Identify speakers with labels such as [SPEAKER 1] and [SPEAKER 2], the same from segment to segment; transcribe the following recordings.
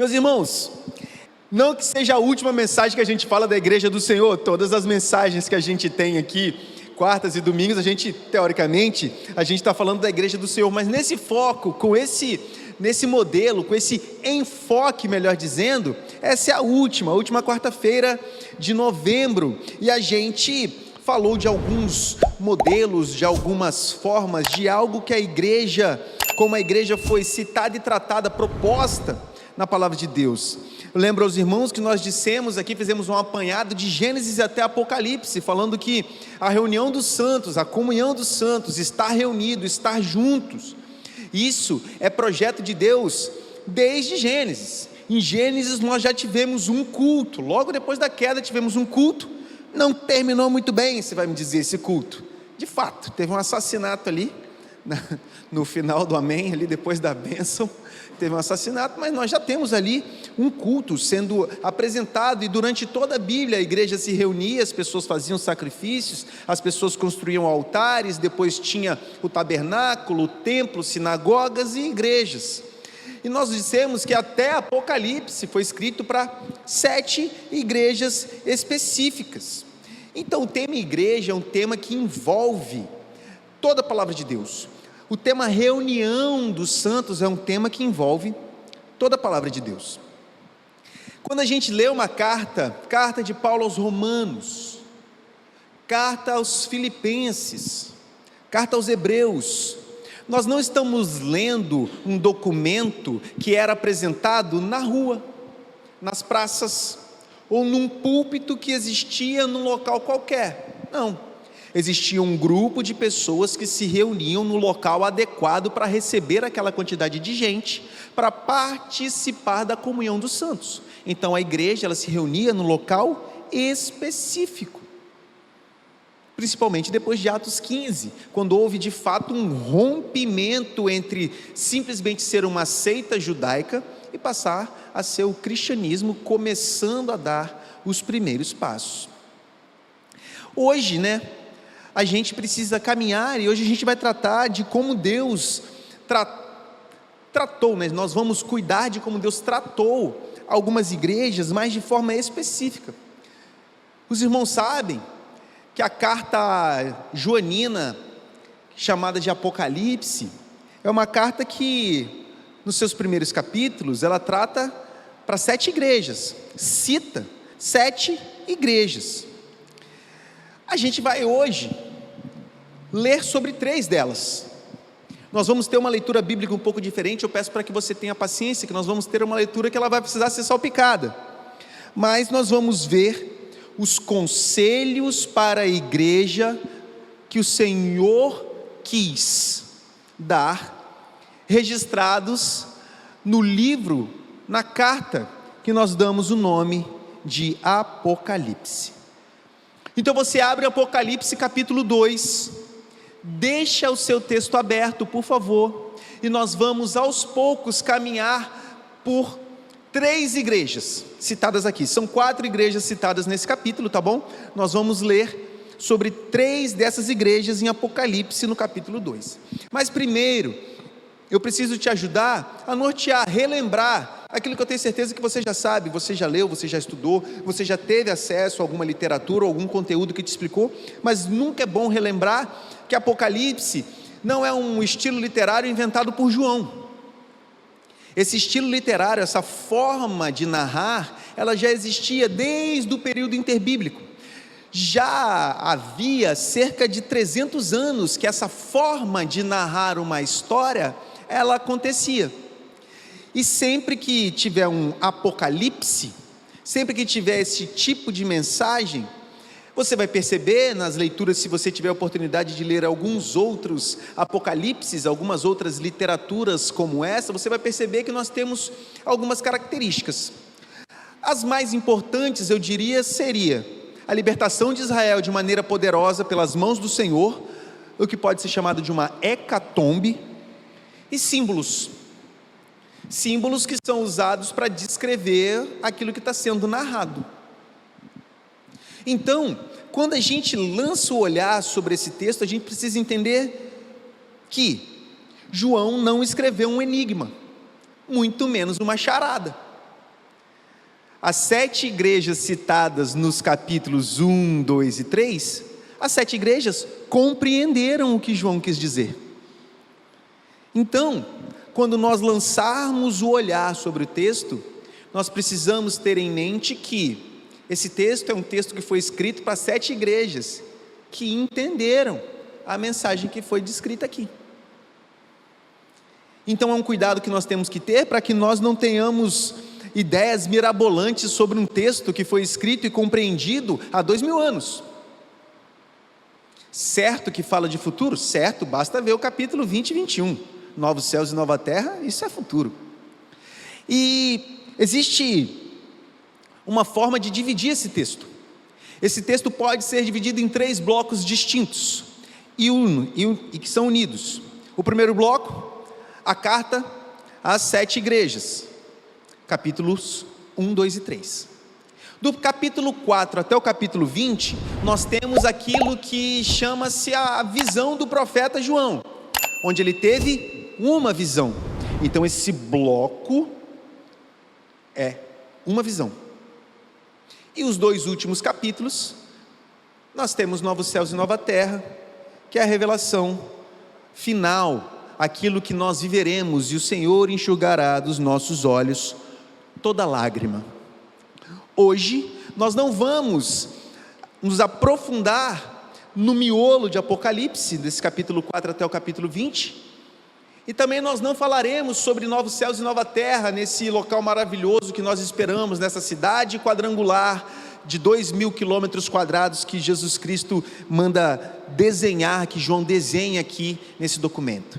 [SPEAKER 1] Meus irmãos, não que seja a última mensagem que a gente fala da Igreja do Senhor, todas as mensagens que a gente tem aqui, quartas e domingos, teoricamente, a gente está falando da Igreja do Senhor, mas nesse foco, nesse modelo, com esse enfoque, melhor dizendo, essa é a última quarta-feira de novembro, e a gente falou de alguns modelos, de algumas formas, de algo que como a igreja foi citada e tratada, proposta na palavra de Deus. Eu lembro aos irmãos que nós dissemos aqui, fizemos um apanhado de Gênesis até Apocalipse, falando que a reunião dos santos, a comunhão dos santos, estar reunido, estar juntos, isso é projeto de Deus desde Gênesis. Em Gênesis nós já tivemos um culto, logo depois da queda tivemos um culto, não terminou muito bem, você vai me dizer, esse culto. De fato, teve um assassinato ali, no final do amém, ali depois da bênção, teve um assassinato, mas nós já temos ali um culto sendo apresentado, e durante toda a Bíblia a igreja se reunia, as pessoas faziam sacrifícios, as pessoas construíam altares, depois tinha o tabernáculo, o templo, sinagogas e igrejas. E nós dissemos que até Apocalipse foi escrito para 7 igrejas específicas. Então o tema igreja é um tema que envolve toda a palavra de Deus. O tema reunião dos santos é um tema que envolve toda a palavra de Deus. Quando a gente lê uma carta de Paulo aos Romanos, carta aos Filipenses, carta aos Hebreus, nós não estamos lendo um documento que era apresentado na rua, nas praças, ou num púlpito que existia num local qualquer. Não, existia um grupo de pessoas que se reuniam no local adequado para receber aquela quantidade de gente, para participar da comunhão dos santos. Então a igreja, ela se reunia no local específico, principalmente depois de Atos 15, quando houve de fato um rompimento entre simplesmente ser uma seita judaica e passar a ser o cristianismo começando a dar os primeiros passos. Hoje, a gente precisa caminhar, e hoje a gente vai tratar de como Deus tratou, nós vamos cuidar de como Deus tratou algumas igrejas, mas de forma específica. Os irmãos sabem que a carta joanina, chamada de Apocalipse, é uma carta que, nos seus primeiros capítulos, ela trata para 7 igrejas, cita 7 igrejas. A gente vai hoje ler sobre 3 delas. Nós vamos ter uma leitura bíblica um pouco diferente, eu peço para que você tenha paciência, que nós vamos ter uma leitura que ela vai precisar ser salpicada, mas nós vamos ver os conselhos para a igreja que o Senhor quis dar, registrados no livro, na carta, que nós damos o nome de Apocalipse. Então você abre Apocalipse capítulo 2, deixa o seu texto aberto, por favor, e nós vamos aos poucos caminhar por 3 igrejas citadas aqui, são 4 igrejas citadas nesse capítulo, tá bom? Nós vamos ler sobre 3 dessas igrejas em Apocalipse no capítulo 2, mas primeiro, eu preciso te ajudar a nortear, relembrar aquilo que eu tenho certeza que você já sabe, você já leu, você já estudou, você já teve acesso a alguma literatura, algum conteúdo que te explicou, mas nunca é bom relembrar que Apocalipse não é um estilo literário inventado por João. Esse estilo literário, essa forma de narrar, ela já existia desde o período interbíblico. Já havia cerca de 300 anos que essa forma de narrar uma história, ela acontecia. E sempre que tiver um apocalipse, sempre que tiver esse tipo de mensagem, você vai perceber nas leituras, se você tiver a oportunidade de ler alguns outros apocalipses, algumas outras literaturas como essa, você vai perceber que nós temos algumas características. As mais importantes, eu diria, seria a libertação de Israel de maneira poderosa pelas mãos do Senhor, o que pode ser chamado de uma hecatombe, e símbolos que são usados para descrever aquilo que está sendo narrado. Então, quando a gente lança o olhar sobre esse texto, a gente precisa entender que João não escreveu um enigma, muito menos uma charada. as 7 igrejas citadas nos capítulos 1, 2 e 3, as 7 igrejas compreenderam o que João quis dizer. Então, quando nós lançarmos o olhar sobre o texto, nós precisamos ter em mente que esse texto é um texto que foi escrito para 7 igrejas que entenderam a mensagem que foi descrita aqui. Então é um cuidado que nós temos que ter para que nós não tenhamos ideias mirabolantes sobre um texto que foi escrito e compreendido há 2000 anos. Certo que fala de futuro? Certo, basta ver o capítulo 20 e 21. Novos céus e nova terra, isso é futuro. E existe uma forma de dividir esse texto. Esse texto pode ser dividido em 3 blocos distintos e que são unidos. O primeiro bloco, a carta às 7 igrejas, capítulos 1, 2 e 3. Do capítulo 4 até o capítulo 20, nós temos aquilo que chama-se a visão do profeta João, onde ele teve uma visão. Então esse bloco é uma visão. E os 2 últimos capítulos, nós temos novos céus e nova terra, que é a revelação final, aquilo que nós viveremos, e o Senhor enxugará dos nossos olhos toda lágrima. Hoje, nós não vamos nos aprofundar no miolo de Apocalipse, desse capítulo 4 até o capítulo 20, e também nós não falaremos sobre novos céus e nova terra, nesse local maravilhoso que nós esperamos, nessa cidade quadrangular de 2.000 quilômetros quadrados que Jesus Cristo manda desenhar, que João desenha aqui nesse documento.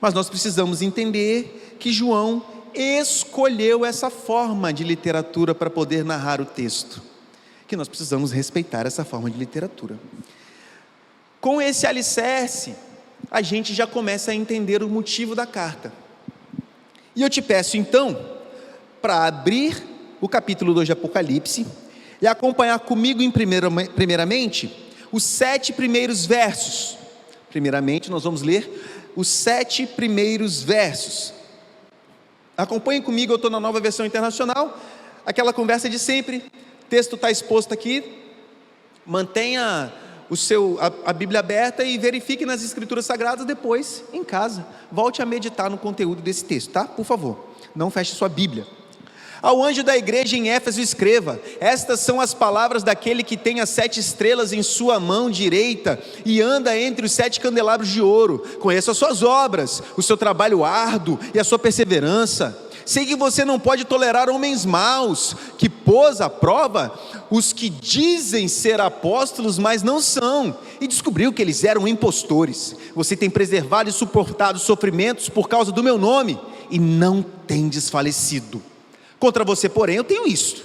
[SPEAKER 1] Mas nós precisamos entender que João escolheu essa forma de literatura para poder narrar o texto, que nós precisamos respeitar essa forma de literatura. Com esse alicerce, a gente já começa a entender o motivo da carta. E eu te peço então, para abrir o capítulo 2 de Apocalipse, e acompanhar comigo primeiramente, os 7 primeiros versos. Primeiramente nós vamos ler os 7 primeiros versos. Acompanhe comigo, eu estou na Nova Versão Internacional, aquela conversa de sempre, o texto está exposto aqui, mantenha a Bíblia aberta e verifique nas Escrituras Sagradas depois, em casa, volte a meditar no conteúdo desse texto, tá? Por favor, não feche sua Bíblia. Ao anjo da igreja em Éfeso escreva: estas são as palavras daquele que tem as 7 estrelas em sua mão direita e anda entre os 7 candelabros de ouro. Conheço as suas obras, o seu trabalho árduo e a sua perseverança. Sei que você não pode tolerar homens maus, que pôs à prova os que dizem ser apóstolos, mas não são, e descobriu que eles eram impostores. Você tem preservado e suportado sofrimentos por causa do meu nome, e não tem desfalecido. Contra você, porém, eu tenho isto: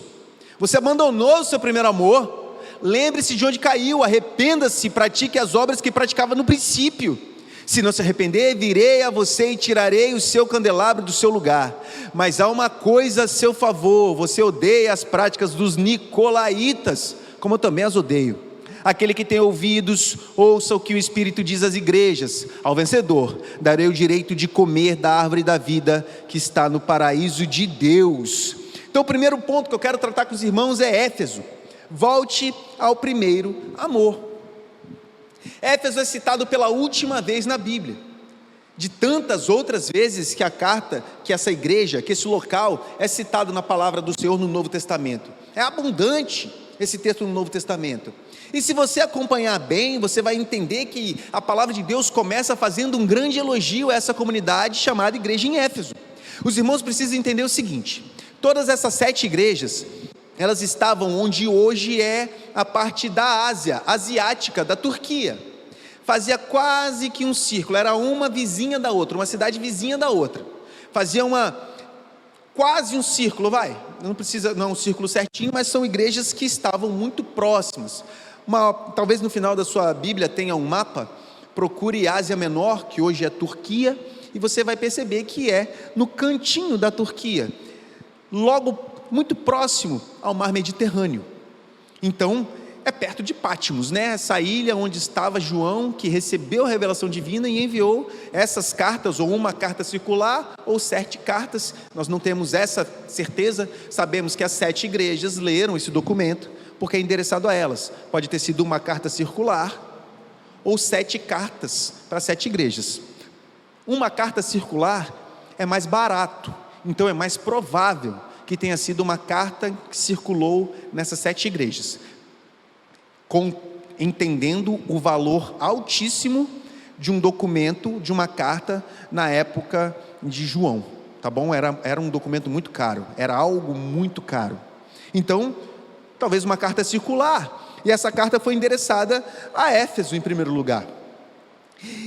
[SPEAKER 1] você abandonou o seu primeiro amor. Lembre-se de onde caiu, arrependa-se e pratique as obras que praticava no princípio. Se não se arrepender, virei a você e tirarei o seu candelabro do seu lugar. Mas há uma coisa a seu favor: você odeia as práticas dos nicolaítas, como eu também as odeio. Aquele que tem ouvidos, ouça o que o Espírito diz às igrejas. Ao vencedor darei o direito de comer da árvore da vida que está no paraíso de Deus. Então o primeiro ponto que eu quero tratar com os irmãos é Éfeso. Volte ao primeiro amor. Éfeso é citado pela última vez na Bíblia, de tantas outras vezes que a carta, que essa igreja, que esse local é citado na palavra do Senhor no Novo Testamento. É abundante esse texto no Novo Testamento. E se você acompanhar bem, você vai entender que a palavra de Deus começa fazendo um grande elogio a essa comunidade chamada igreja em Éfeso. Os irmãos precisam entender o seguinte: todas essas 7 igrejas, elas estavam onde hoje é a parte da Ásia, asiática, da Turquia. Fazia quase que um círculo, era uma vizinha da outra, uma cidade vizinha da outra. Fazia quase um círculo, não é um círculo certinho, mas são igrejas que estavam muito próximas. Talvez no final da sua Bíblia tenha um mapa, procure Ásia Menor, que hoje é Turquia, e você vai perceber que é no cantinho da Turquia, logo muito próximo ao mar Mediterrâneo. Então, é perto de Patmos, né? Essa ilha onde estava João, que recebeu a revelação divina e enviou essas cartas, ou uma carta circular, ou 7 cartas. Nós não temos essa certeza, sabemos que as 7 igrejas leram esse documento, porque é endereçado a elas. Pode ter sido uma carta circular, ou 7 cartas para 7 igrejas. Uma carta circular é mais barato, então é mais provável que tenha sido uma carta que circulou nessas 7 igrejas, entendendo o valor altíssimo de um documento, de uma carta na época de João, tá bom? Era um documento muito caro, era algo muito caro. Então, talvez uma carta circular, e essa carta foi endereçada a Éfeso em primeiro lugar.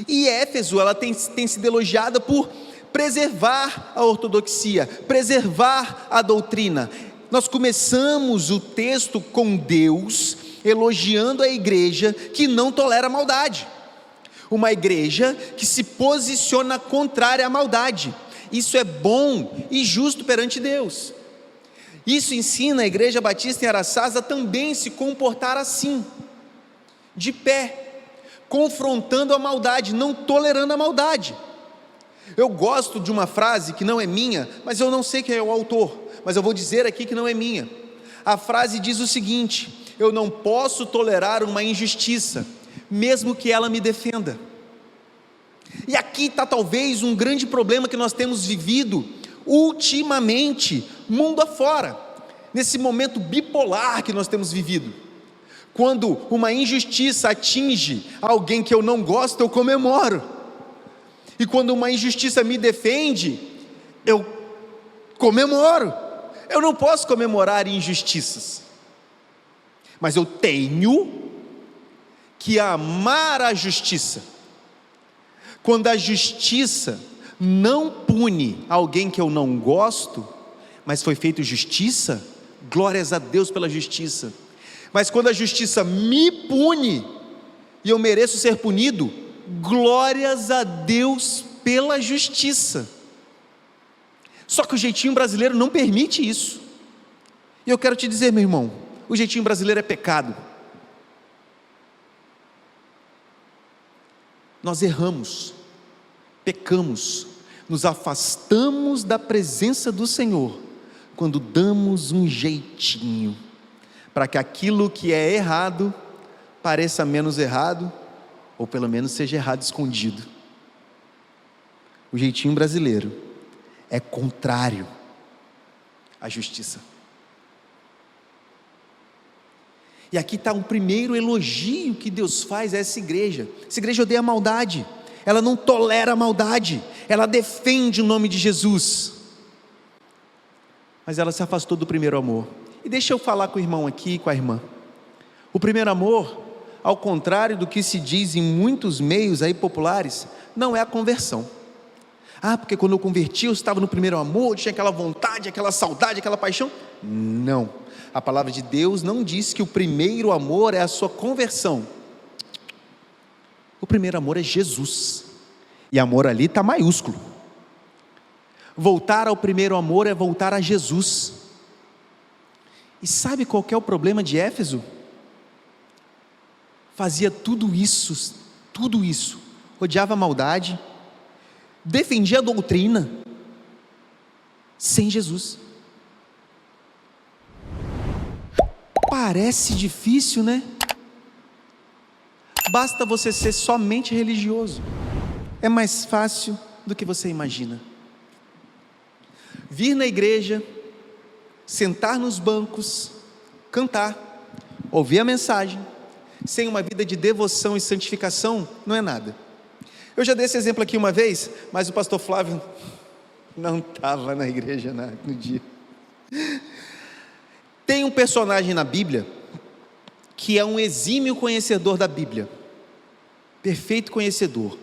[SPEAKER 1] E Éfeso, ela tem sido elogiada por preservar a ortodoxia, preservar a doutrina. Nós começamos o texto com Deus elogiando a igreja que não tolera a maldade, uma igreja que se posiciona contrária à maldade. Isso é bom e justo perante Deus. Isso ensina a Igreja Batista em Araçás a também se comportar assim, de pé, confrontando a maldade, não tolerando a maldade. Eu gosto de uma frase que não é minha, mas eu não sei quem é o autor, mas eu vou dizer aqui que não é minha. A frase diz o seguinte: eu não posso tolerar uma injustiça, mesmo que ela me defenda. E aqui está talvez um grande problema que nós temos vivido ultimamente, mundo afora, nesse momento bipolar que nós temos vivido. Quando uma injustiça atinge alguém que eu não gosto, eu comemoro, e quando uma injustiça me defende, eu comemoro. Eu não posso comemorar injustiças, mas eu tenho que amar a justiça. Quando a justiça não pune alguém que eu não gosto, mas foi feita justiça, glórias a Deus pela justiça. Mas quando a justiça me pune e eu mereço ser punido, glórias a Deus pela justiça. Só que o jeitinho brasileiro não permite isso. E eu quero te dizer, meu irmão, o jeitinho brasileiro é pecado. Nós erramos, pecamos, nos afastamos da presença do Senhor quando damos um jeitinho para que aquilo que é errado pareça menos errado, ou pelo menos seja errado escondido. O jeitinho brasileiro é contrário à justiça. E aqui está o primeiro elogio que Deus faz a essa igreja. Essa igreja odeia a maldade, ela não tolera a maldade, ela defende o nome de Jesus, mas ela se afastou do primeiro amor. E deixa eu falar com o irmão aqui e com a irmã. O primeiro amor, ao contrário do que se diz em muitos meios aí populares, não é a conversão. Porque quando eu converti eu estava no primeiro amor, tinha aquela vontade, aquela saudade, aquela paixão. Não, a palavra de Deus não diz que o primeiro amor é a sua conversão. O primeiro amor é Jesus, e amor ali está maiúsculo. Voltar ao primeiro amor é voltar a Jesus. E sabe qual que é o problema de Éfeso? Fazia tudo isso, odiava a maldade, defendia a doutrina, sem Jesus. Parece difícil, né? Basta você ser somente religioso, é mais fácil do que você imagina. Vir na igreja, sentar nos bancos, cantar, ouvir a mensagem, sem uma vida de devoção e santificação, não é nada. Eu já dei esse exemplo aqui uma vez, mas o pastor Flávio não estava na igreja no dia. Tem um personagem na Bíblia que é um exímio conhecedor da Bíblia, perfeito conhecedor,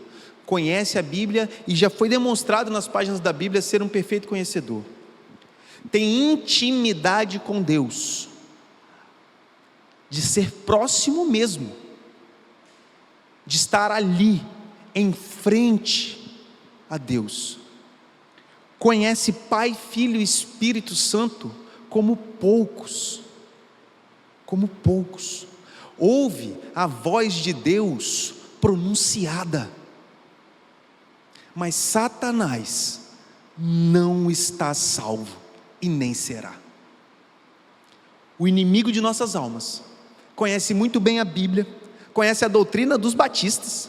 [SPEAKER 1] conhece a Bíblia e já foi demonstrado nas páginas da Bíblia ser um perfeito conhecedor, tem intimidade com Deus, de ser próximo mesmo, de estar ali, em frente a Deus, conhece Pai, Filho e Espírito Santo como poucos, ouve a voz de Deus pronunciada. Mas Satanás não está salvo e nem será. O inimigo de nossas almas conhece muito bem a Bíblia, conhece a doutrina dos batistas,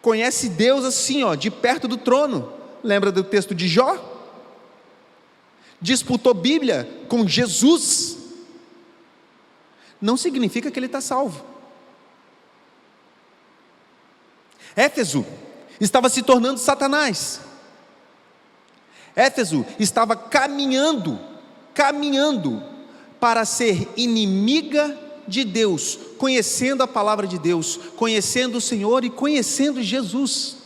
[SPEAKER 1] conhece Deus assim, de perto do trono. Lembra do texto de Jó? Disputou Bíblia com Jesus. Não significa que ele está salvo. Éfeso estava se tornando Satanás. Éfeso estava caminhando para ser inimiga de Deus, conhecendo a palavra de Deus, conhecendo o Senhor e conhecendo Jesus.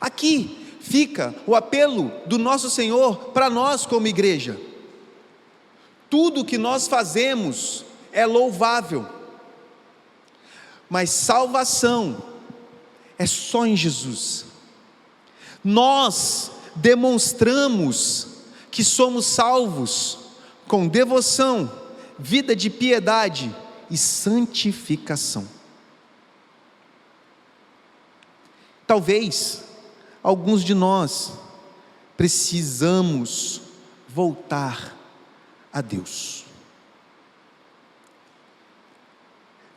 [SPEAKER 1] Aqui fica o apelo do nosso Senhor para nós como igreja. Tudo que nós fazemos é louvável, mas salvação é só em Jesus. Nós demonstramos que somos salvos com devoção, vida de piedade e santificação. Talvez alguns de nós precisamos voltar a Deus.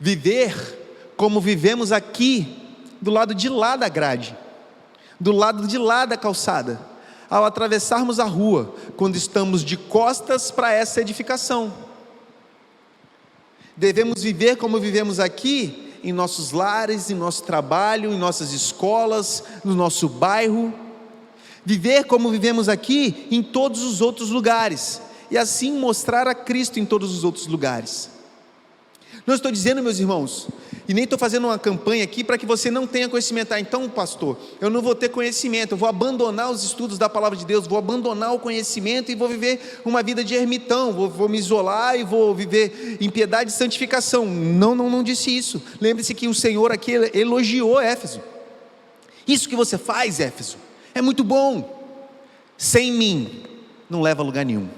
[SPEAKER 1] Viver como vivemos aqui, do lado de lá da grade, do lado de lá da calçada, ao atravessarmos a rua, quando estamos de costas para essa edificação. Devemos viver como vivemos aqui, em nossos lares, em nosso trabalho, em nossas escolas, no nosso bairro. Viver como vivemos aqui em todos os outros lugares, e assim mostrar a Cristo em todos os outros lugares. Não estou dizendo, meus irmãos, e nem estou fazendo uma campanha aqui para que você não tenha conhecimento. Então, pastor, eu não vou ter conhecimento, eu vou abandonar os estudos da palavra de Deus, vou abandonar o conhecimento e vou viver uma vida de ermitão, vou me isolar e vou viver em piedade e santificação. Não disse isso. Lembre-se que o Senhor aqui elogiou Éfeso. Isso que você faz, Éfeso, é muito bom. Sem mim não leva a lugar nenhum.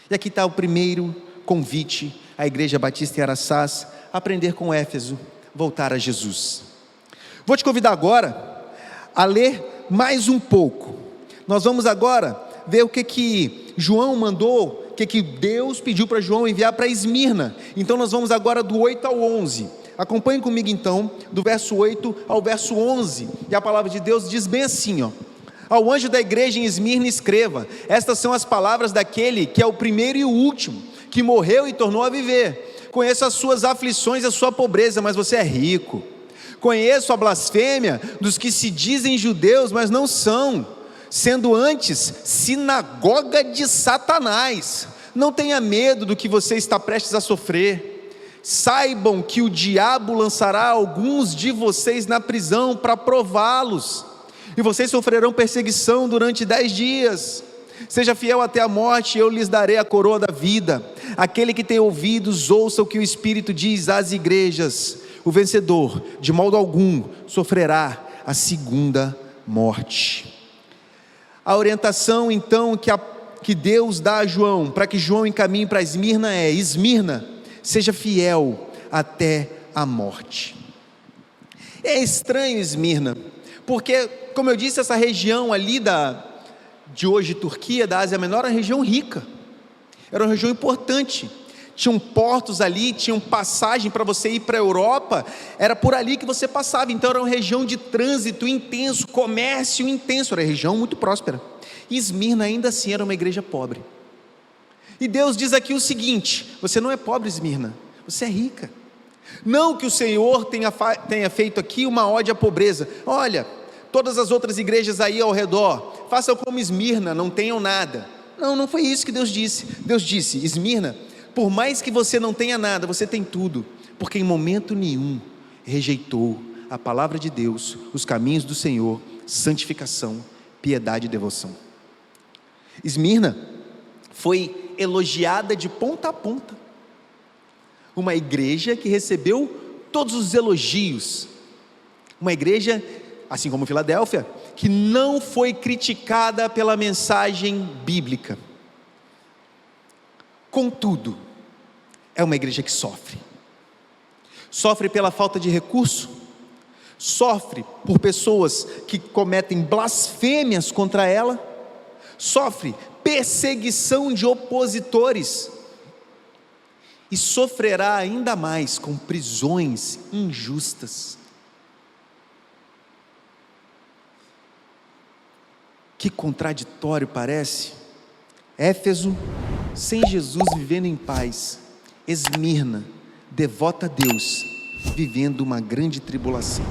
[SPEAKER 1] E aqui está o primeiro convite à Igreja Batista em Araçás: aprender com Éfeso, voltar a Jesus. Vou te convidar agora a ler mais um pouco. Nós vamos agora ver o que João mandou, o que Deus pediu para João enviar para Esmirna. Então nós vamos agora do 8 ao 11. Acompanhe comigo então, do verso 8 ao verso 11. E a palavra de Deus diz bem assim, Ao anjo da igreja em Esmirna escreva: estas são as palavras daquele que é o primeiro e o último, que morreu e tornou a viver. Conheço as suas aflições e a sua pobreza, mas você é rico. Conheço a blasfêmia dos que se dizem judeus, mas não são, sendo antes sinagoga de Satanás. Não tenha medo do que você está prestes a sofrer. Saibam que o diabo lançará alguns de vocês na prisão para prová-los, e vocês sofrerão perseguição durante 10 dias. Seja fiel até a morte, e eu lhes darei a coroa da vida. Aquele que tem ouvidos, ouça o que o Espírito diz às igrejas. O vencedor, de modo algum, sofrerá a segunda morte. A orientação então que Deus dá a João, para que João encaminhe para Esmirna é: Esmirna, seja fiel até a morte. É estranho Esmirna, porque, como eu disse, essa região ali de hoje Turquia, da Ásia Menor, era uma região rica, era uma região importante, tinham portos ali, tinham passagem para você ir para a Europa, era por ali que você passava. Então era uma região de trânsito intenso, comércio intenso, era uma região muito próspera. E Esmirna ainda assim era uma igreja pobre, e Deus diz aqui o seguinte: você não é pobre, Esmirna, você é rica. Não que o Senhor tenha feito aqui uma ode à pobreza. Olha, todas as outras igrejas aí ao redor, façam como Esmirna, não tenham nada. Não foi isso que Deus disse. Deus disse: Esmirna, por mais que você não tenha nada, você tem tudo, porque em momento nenhum rejeitou a palavra de Deus, os caminhos do Senhor, santificação, piedade e devoção. Esmirna foi elogiada de ponta a ponta, uma igreja que recebeu todos os elogios, uma igreja, assim como Filadélfia, que não foi criticada pela mensagem bíblica. Contudo, é uma igreja que sofre. Sofre pela falta de recurso, sofre por pessoas que cometem blasfêmias contra ela, sofre perseguição de opositores, e sofrerá ainda mais com prisões injustas. Que contraditório parece? Éfeso, sem Jesus, vivendo em paz. Esmirna, devota a Deus, vivendo uma grande tribulação.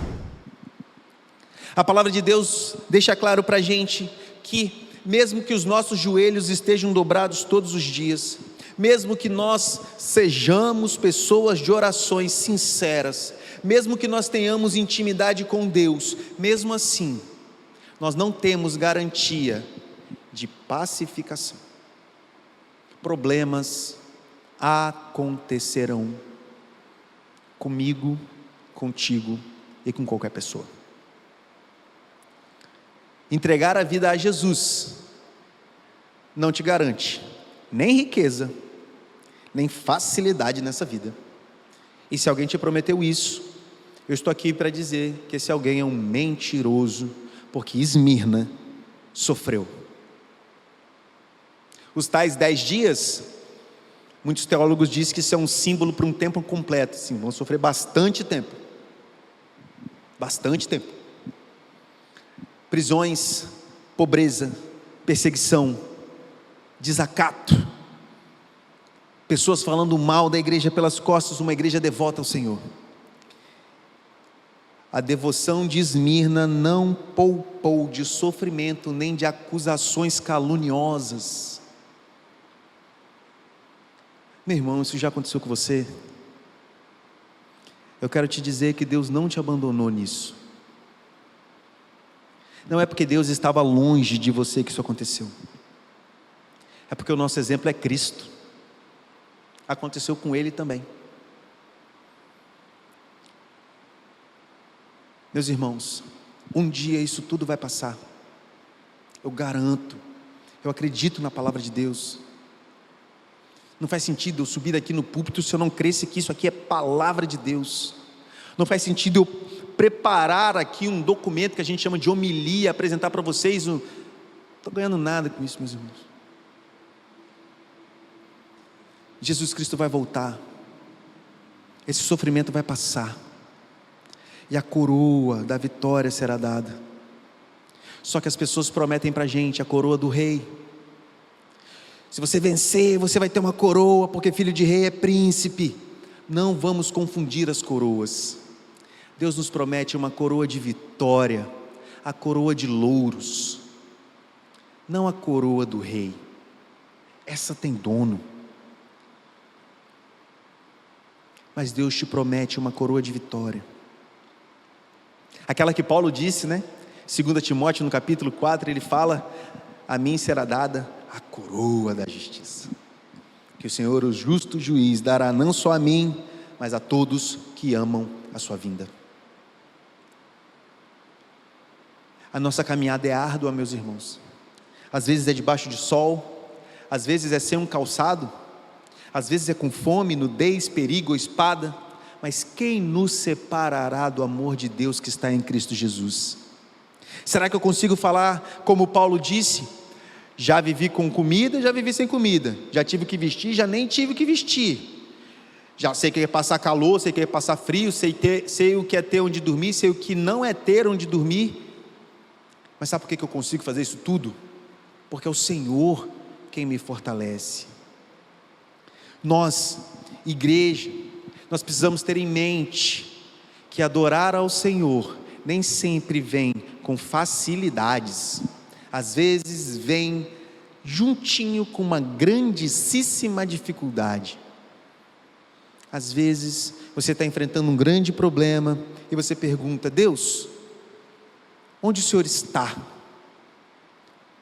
[SPEAKER 1] A palavra de Deus deixa claro para a gente que, mesmo que os nossos joelhos estejam dobrados todos os dias, mesmo que nós sejamos pessoas de orações sinceras, mesmo que nós tenhamos intimidade com Deus, mesmo assim, nós não temos garantia de pacificação. Problemas acontecerão comigo, contigo e com qualquer pessoa. Entregar a vida a Jesus não te garante nem riqueza, nem facilidade nessa vida. E se alguém te prometeu isso, eu estou aqui para dizer que esse alguém é um mentiroso, porque Esmirna sofreu. Os tais 10 dias, muitos teólogos dizem que isso é um símbolo para um tempo completo. Sim, vão sofrer bastante tempo. Bastante tempo. Prisões, pobreza, perseguição, desacato, pessoas falando mal da igreja pelas costas, uma igreja devota ao Senhor. A devoção de Esmirna não poupou de sofrimento, nem de acusações caluniosas. Meu irmão, isso já aconteceu com você? Eu quero te dizer que Deus não te abandonou nisso. Não é porque Deus estava longe de você que isso aconteceu. É porque o nosso exemplo é Cristo. Aconteceu com Ele também. Meus irmãos, um dia isso tudo vai passar. Eu garanto. Eu acredito na palavra de Deus. Não faz sentido eu subir aqui no púlpito se eu não cresce que isso aqui é palavra de Deus. Não faz sentido eu preparar aqui um documento que a gente chama de homilia, apresentar para vocês. Não estou ganhando nada com isso, meus irmãos. Jesus Cristo vai voltar. Esse sofrimento vai passar. E a coroa da vitória será dada. Só que as pessoas prometem para a gente a coroa do rei. Se você vencer, você vai ter uma coroa, porque filho de rei é príncipe. Não vamos confundir as coroas. Deus nos promete uma coroa de vitória, a coroa de louros, não a coroa do rei. Essa tem dono. Mas Deus te promete uma coroa de vitória. Aquela que Paulo disse, 2 Timóteo no capítulo 4, ele fala: a mim será dada a coroa da justiça, que o Senhor, o justo juiz, dará não só a mim, mas a todos que amam a sua vinda. A nossa caminhada é árdua, meus irmãos. Às vezes é debaixo de sol, às vezes é sem um calçado, às vezes é com fome, nudez, perigo ou espada. Mas quem nos separará do amor de Deus que está em Cristo Jesus? Será que eu consigo falar como Paulo disse? Já vivi com comida, já vivi sem comida. Já tive que vestir, já nem tive que vestir. Já sei que é passar calor, sei que é passar frio, sei o que é ter onde dormir, sei o que não é ter onde dormir. Mas sabe por que eu consigo fazer isso tudo? Porque é o Senhor quem me fortalece. Nós, igreja, nós precisamos ter em mente que adorar ao Senhor nem sempre vem com facilidades. Às vezes vem juntinho com uma grandíssima dificuldade. Às vezes você está enfrentando um grande problema e você pergunta: Deus, onde o Senhor está?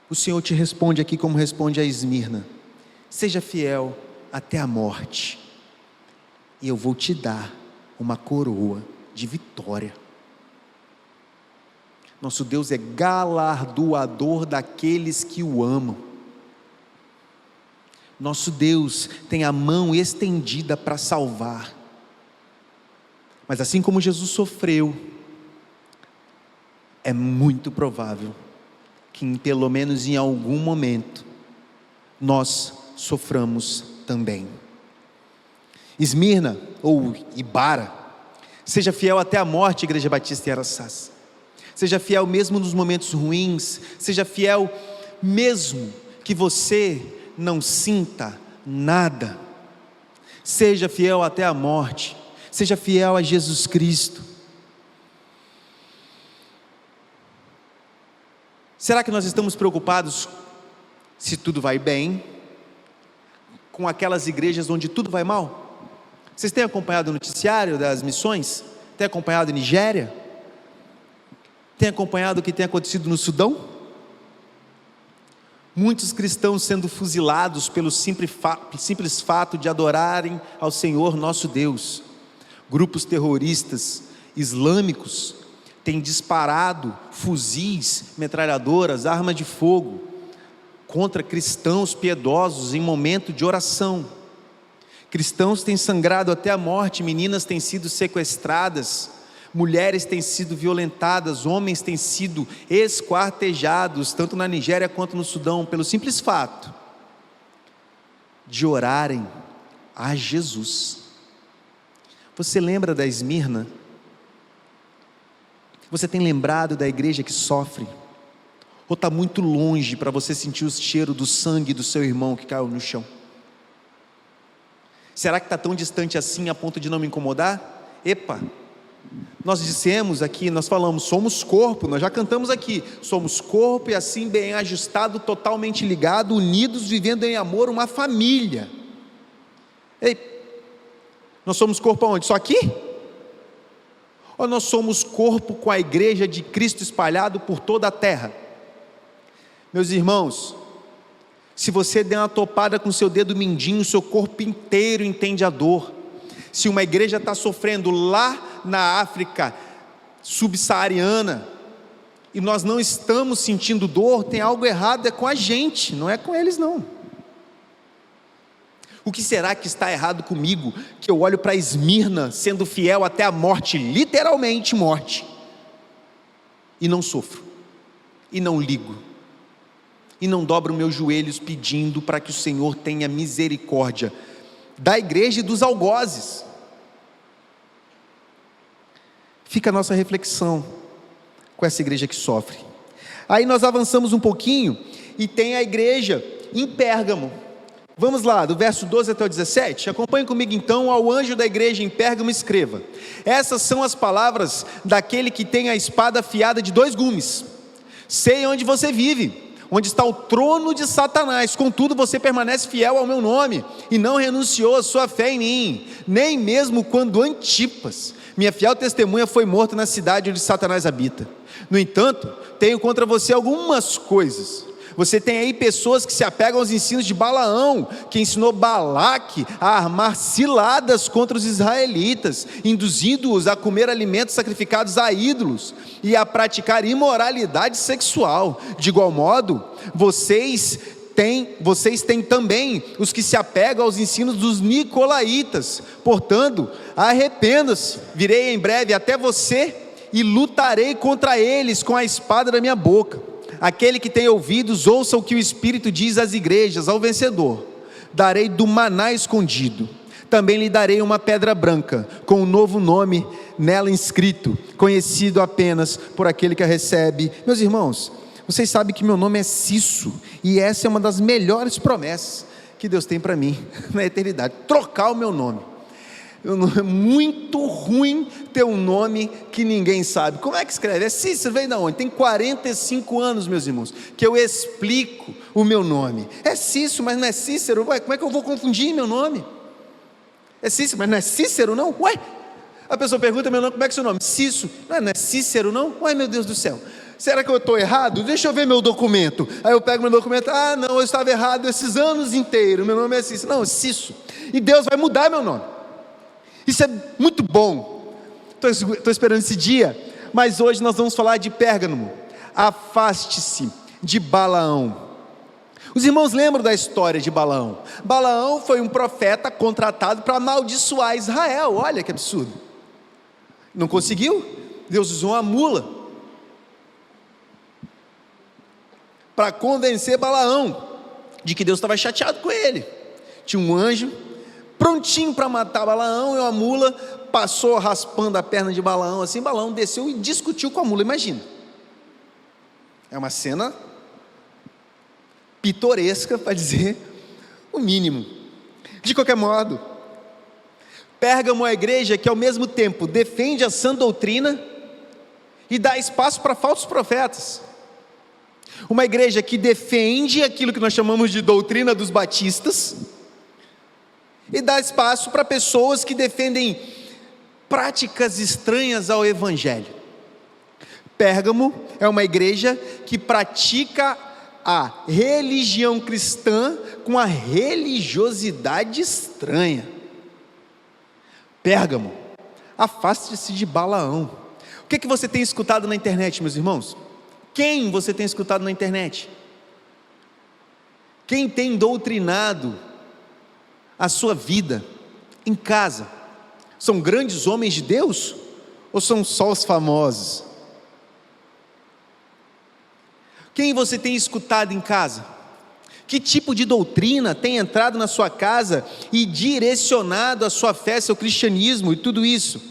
[SPEAKER 1] O Senhor te responde aqui como responde a Esmirna: seja fiel até a morte, e eu vou te dar uma coroa de vitória. Nosso Deus é galardoador daqueles que o amam. Nosso Deus tem a mão estendida para salvar. Mas assim como Jesus sofreu, é muito provável que pelo menos em algum momento nós soframos também. Esmirna ou Ibara, seja fiel até a morte, Igreja Batista em Araçás. Seja fiel mesmo nos momentos ruins, seja fiel mesmo que você não sinta nada. Seja fiel até a morte, seja fiel a Jesus Cristo. Será que nós estamos preocupados se tudo vai bem, com aquelas igrejas onde tudo vai mal? Vocês têm acompanhado o noticiário das missões? Têm acompanhado a Nigéria? Têm acompanhado o que tem acontecido no Sudão? Muitos cristãos sendo fuzilados pelo simples fato de adorarem ao Senhor nosso Deus. Grupos terroristas islâmicos têm disparado fuzis, metralhadoras, armas de fogo contra cristãos piedosos em momento de oração. Cristãos têm sangrado até a morte, meninas têm sido sequestradas, mulheres têm sido violentadas, homens têm sido esquartejados, tanto na Nigéria quanto no Sudão, pelo simples fato de orarem a Jesus. Você lembra da Esmirna? Você tem lembrado da igreja que sofre? Ou está muito longe para você sentir o cheiro do sangue do seu irmão que caiu no chão? Será que está tão distante assim a ponto de não me incomodar? Epa, nós dissemos aqui, nós falamos, somos corpo, nós já cantamos aqui, somos corpo e assim bem ajustado, totalmente ligado, unidos, vivendo em amor, uma família. Ei, nós somos corpo aonde? Só aqui? Ou nós somos corpo com a igreja de Cristo espalhado por toda a terra? Meus irmãos, se você der uma topada com o seu dedo mindinho, o seu corpo inteiro entende a dor. Se uma igreja está sofrendo lá na África subsaariana, e nós não estamos sentindo dor, tem algo errado, é com a gente, não é com eles não. O que será que está errado comigo, que eu olho para Esmirna, sendo fiel até a morte, literalmente morte, e não sofro, e não ligo, e não dobro meus joelhos pedindo para que o Senhor tenha misericórdia da igreja e dos algozes? Fica a nossa reflexão com essa igreja que sofre. Aí nós avançamos um pouquinho e tem a igreja em Pérgamo. Vamos lá, do verso 12 até o 17, acompanhe comigo então. Ao anjo da igreja em Pérgamo escreva: essas são as palavras daquele que tem a espada afiada de 2 gumes. Sei onde você vive, onde está o trono de Satanás, contudo você permanece fiel ao meu nome, e não renunciou a sua fé em mim, nem mesmo quando Antipas, minha fiel testemunha, foi morto na cidade onde Satanás habita. No entanto, tenho contra você algumas coisas. Você tem aí pessoas que se apegam aos ensinos de Balaão, que ensinou Balaque a armar ciladas contra os israelitas, induzindo-os a comer alimentos sacrificados a ídolos e a praticar imoralidade sexual. De igual modo, vocês têm também os que se apegam aos ensinos dos nicolaítas. Portanto, arrependa-se, virei em breve até você e lutarei contra eles com a espada da minha boca. Aquele que tem ouvidos, ouça o que o Espírito diz às igrejas. Ao vencedor darei do maná escondido, também lhe darei uma pedra branca, com um novo nome nela inscrito, conhecido apenas por aquele que a recebe. Meus irmãos, vocês sabem que meu nome é Cisso, e essa é uma das melhores promessas que Deus tem para mim na eternidade, trocar o meu nome. É muito ruim ter um nome que ninguém sabe. Como é que escreve? É Cícero, veio de onde? Tem 45 anos, meus irmãos, que eu explico o meu nome. É Cícero, mas não é Cícero. Ué, como é que eu vou confundir meu nome? É Cícero, mas não é Cícero não? Ué, a pessoa pergunta meu nome, como é que é seu nome? Cícero, não é Cícero não? Ué, meu Deus do céu, será que eu estou errado? Deixa eu ver meu documento. Aí eu pego meu documento, não, eu estava errado esses anos inteiros, meu nome é Cícero. Não, é Cisso, e Deus vai mudar meu nome. Isso é muito bom. Estou esperando esse dia. Mas hoje nós vamos falar de Pérgamo. Afaste-se de Balaão. Os irmãos lembram da história de Balaão? Balaão foi um profeta contratado para amaldiçoar Israel. Olha que absurdo. Não conseguiu? Deus usou uma mula para convencer Balaão de que Deus estava chateado com ele. Tinha um anjo prontinho para matar Balaão, e uma mula passou raspando a perna de Balaão, assim. Balaão desceu e discutiu com a mula. Imagina, é uma cena pitoresca, para dizer o mínimo. De qualquer modo, Pérgamo é a igreja que ao mesmo tempo defende a sã doutrina e dá espaço para falsos profetas. Uma igreja que defende aquilo que nós chamamos de doutrina dos batistas e dá espaço para pessoas que defendem práticas estranhas ao evangelho. Pérgamo é uma igreja que pratica a religião cristã com a religiosidade estranha. Pérgamo, afaste-se de Balaão. O que você tem escutado na internet, meus irmãos? Quem você tem escutado na internet? Quem tem doutrinado a sua vida em casa? São grandes homens de Deus? Ou são só os famosos? Quem você tem escutado em casa? Que tipo de doutrina tem entrado na sua casa e direcionado a sua fé, seu cristianismo e tudo isso?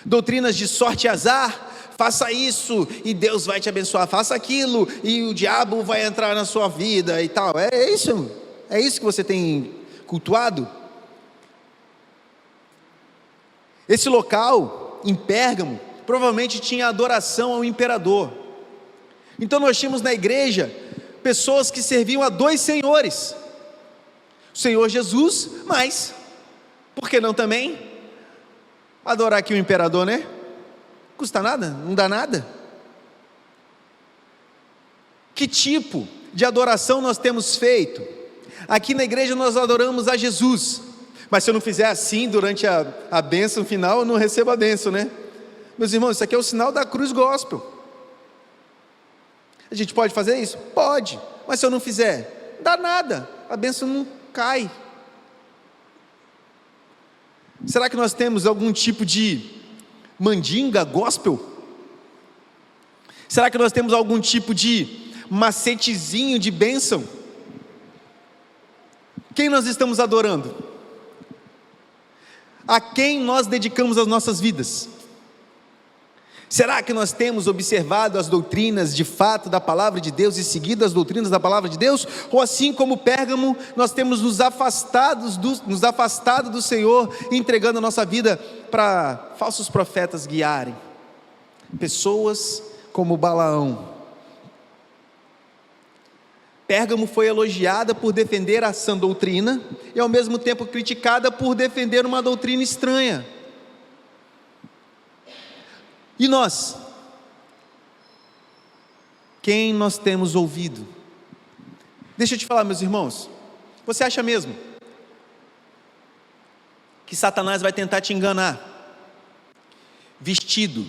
[SPEAKER 1] Doutrinas de sorte e azar? Faça isso e Deus vai te abençoar, faça aquilo e o diabo vai entrar na sua vida e tal. É isso que você tem cultuado? Esse local, em Pérgamo, provavelmente tinha adoração ao imperador. Então nós tínhamos na igreja pessoas que serviam a dois senhores, o Senhor Jesus, mas por que não também adorar aqui o imperador, né? Custa nada, não dá nada. Que tipo de adoração nós temos feito? Aqui na igreja nós adoramos a Jesus, mas se eu não fizer assim durante a bênção final, eu não recebo a bênção, né? Meus irmãos, isso aqui é o sinal da cruz gospel. A gente pode fazer isso? Pode, mas se eu não fizer, não dá nada, a bênção não cai. Será que nós temos algum tipo de mandinga gospel? Será que nós temos algum tipo de macetezinho de bênção? Quem nós estamos adorando? A quem nós dedicamos as nossas vidas? Será que nós temos observado as doutrinas de fato da palavra de Deus e seguido as doutrinas da palavra de Deus? Ou assim como Pérgamo, nós temos nos afastado do Senhor, entregando a nossa vida para falsos profetas guiarem? Pessoas como Balaão. Pérgamo foi elogiada por defender a sã doutrina e ao mesmo tempo criticada por defender uma doutrina estranha. E nós? Quem nós temos ouvido? Deixa eu te falar, meus irmãos, você acha mesmo que Satanás vai tentar te enganar, vestido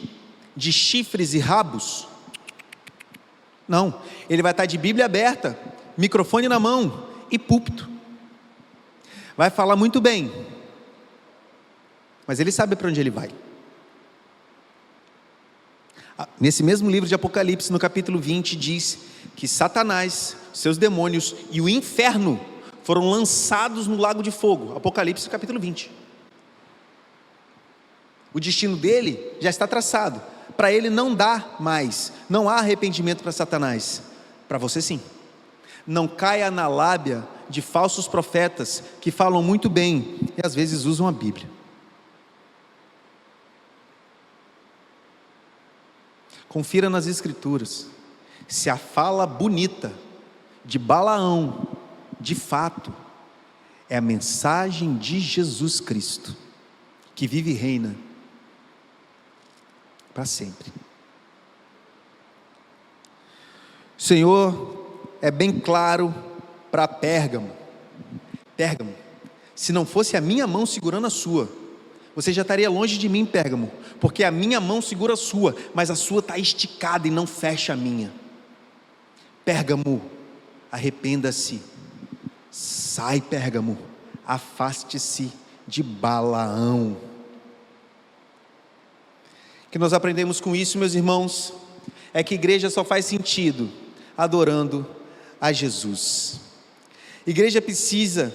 [SPEAKER 1] de chifres e rabos? Não, ele vai estar de Bíblia aberta, microfone na mão e púlpito. Vai falar muito bem, mas ele sabe para onde ele vai. Nesse mesmo livro de Apocalipse, no capítulo 20, diz que Satanás, seus demônios e o inferno foram lançados no lago de fogo. Apocalipse capítulo 20. O destino dele já está traçado. Para ele não dá mais, não há arrependimento para Satanás. Para você sim. Não caia na lábia de falsos profetas que falam muito bem e às vezes usam a Bíblia. Confira nas escrituras se a fala bonita de Balaão, de fato, é a mensagem de Jesus Cristo, que vive e reina para sempre. O Senhor é bem claro para Pérgamo. Pérgamo, se não fosse a minha mão segurando a sua, você já estaria longe de mim, Pérgamo, porque a minha mão segura a sua, mas a sua está esticada e não fecha a minha. Pérgamo, arrependa-se, sai Pérgamo, afaste-se de Balaão. O que nós aprendemos com isso, meus irmãos, é que igreja só faz sentido adorando a Jesus. Igreja precisa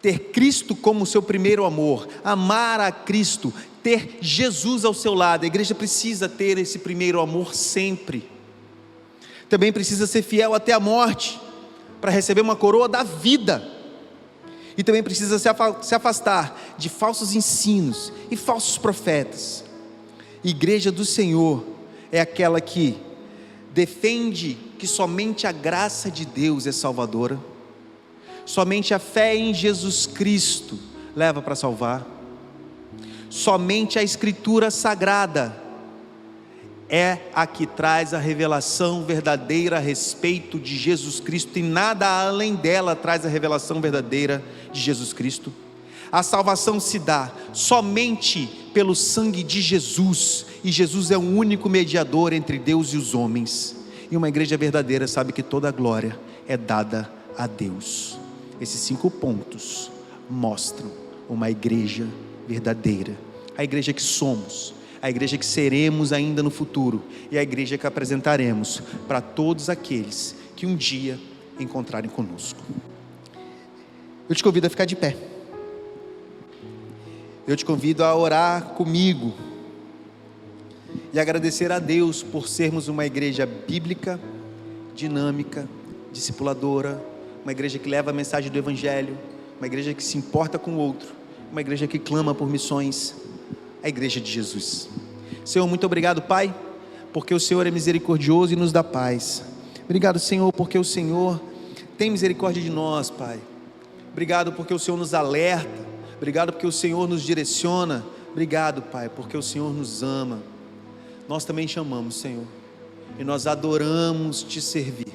[SPEAKER 1] ter Cristo como seu primeiro amor, amar a Cristo, ter Jesus ao seu lado. A igreja precisa ter esse primeiro amor sempre. Também precisa ser fiel até a morte, para receber uma coroa da vida. E também precisa se afastar de falsos ensinos e falsos profetas. Igreja do Senhor é aquela que defende que somente a graça de Deus é salvadora, somente a fé em Jesus Cristo leva para salvar, somente a Escritura Sagrada é a que traz a revelação verdadeira a respeito de Jesus Cristo, e nada além dela traz a revelação verdadeira de Jesus Cristo. A salvação se dá somente pelo sangue de Jesus, e Jesus é o único mediador entre Deus e os homens. E uma igreja verdadeira sabe que toda a glória é dada a Deus. Esses 5 pontos mostram uma igreja verdadeira, a igreja que somos, a igreja que seremos ainda no futuro, e a igreja que apresentaremos para todos aqueles que um dia encontrarem conosco. Eu te convido a ficar de pé. Eu te convido a orar comigo e agradecer a Deus por sermos uma igreja bíblica, dinâmica, discipuladora, uma igreja que leva a mensagem do Evangelho, uma igreja que se importa com o outro, uma igreja que clama por missões, a igreja de Jesus. Senhor, muito obrigado, Pai, porque o Senhor é misericordioso e nos dá paz. Obrigado, Senhor, porque o Senhor tem misericórdia de nós, Pai. Obrigado porque o Senhor nos alerta. Obrigado porque o Senhor nos direciona. Obrigado, Pai, porque o Senhor nos ama. Nós também chamamos, Senhor, e nós adoramos te servir.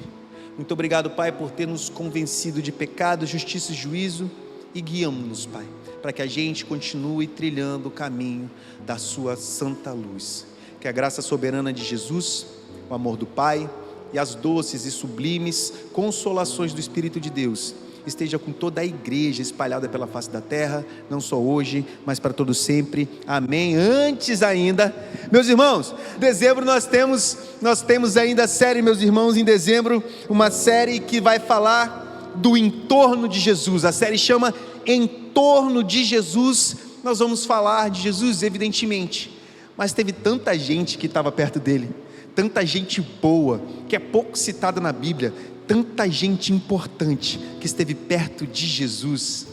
[SPEAKER 1] Muito obrigado, Pai, por ter nos convencido de pecado, justiça e juízo, e guiamos-nos, Pai, para que a gente continue trilhando o caminho da sua santa luz. Que a graça soberana de Jesus, o amor do Pai e as doces e sublimes consolações do Espírito de Deus esteja com toda a igreja espalhada pela face da terra, não só hoje, mas para todo sempre. Amém. Antes ainda, meus irmãos, dezembro nós temos ainda a série, meus irmãos, em dezembro, uma série que vai falar do entorno de Jesus. A série chama Em Torno de Jesus. Nós vamos falar de Jesus, evidentemente, mas teve tanta gente que estava perto dele, tanta gente boa, que é pouco citada na Bíblia, tanta gente importante que esteve perto de Jesus.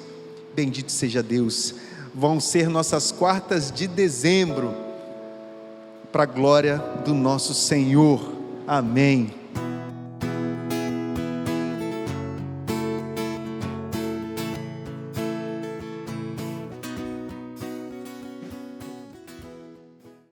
[SPEAKER 1] Bendito seja Deus. Vão ser nossas quartas de dezembro, para a glória do nosso Senhor. Amém.